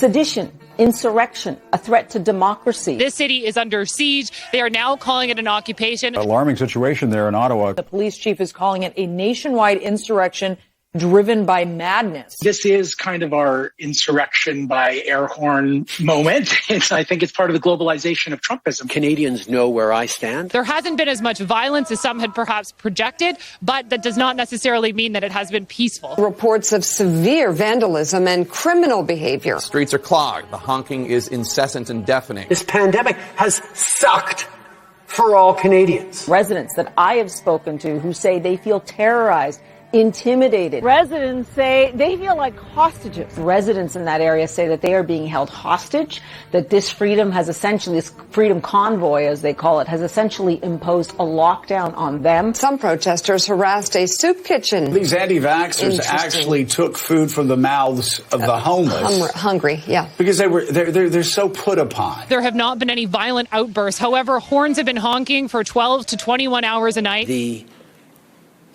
sedition, insurrection, a threat to democracy. This city is under siege. They are now calling it an occupation. Alarming situation there in Ottawa. The police chief is calling it a nationwide insurrection driven by madness. This is kind of our insurrection by air horn moment. I think it's part of the globalization of Trumpism. Canadians know where I stand. There hasn't been as much violence as some had perhaps projected, but that does not necessarily mean that it has been peaceful. Reports of severe vandalism and criminal behavior. Streets are clogged. The honking is incessant and deafening. This pandemic has sucked for all Canadians. Residents that I have spoken to who say they feel terrorized, intimidated. Residents say they feel like hostages. Residents in that area say that they are being held hostage, that this freedom convoy, as they call it, has essentially imposed a lockdown on them. Some protesters harassed a soup kitchen. These anti-vaxxers actually took food from the mouths of the homeless. Hungry, yeah. Because they're so put upon. There have not been any violent outbursts. However, horns have been honking for 12 to 21 hours a night. The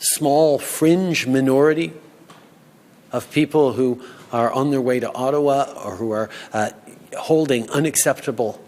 small fringe minority of people who are on their way to Ottawa or who are holding unacceptable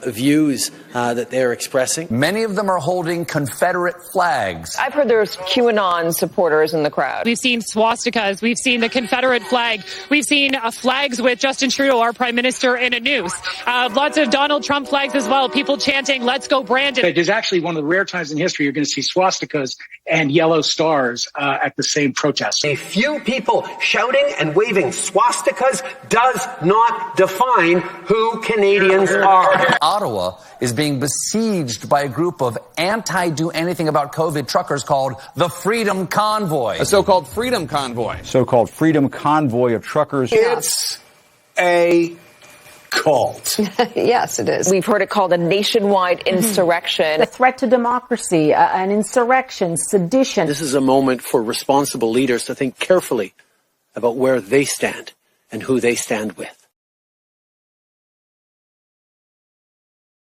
views that they're expressing. Many of them are holding Confederate flags. I've heard there's QAnon supporters in the crowd. We've seen swastikas. We've seen the Confederate flag. We've seen flags with Justin Trudeau, our prime minister, in a noose. Lots of Donald Trump flags as well. People chanting, "Let's go, Brandon." There's actually one of the rare times in history you're going to see swastikas and yellow stars at the same protest. A few people shouting and waving swastikas does not define who Canadians are. Ottawa is being besieged by a group of anti-do-anything-about-COVID truckers called the Freedom Convoy. A so-called Freedom Convoy. So-called Freedom Convoy of truckers. It's a cult. Yes, it is. We've heard it called a nationwide insurrection. A threat to democracy, an insurrection, sedition. This is a moment for responsible leaders to think carefully about where they stand and who they stand with.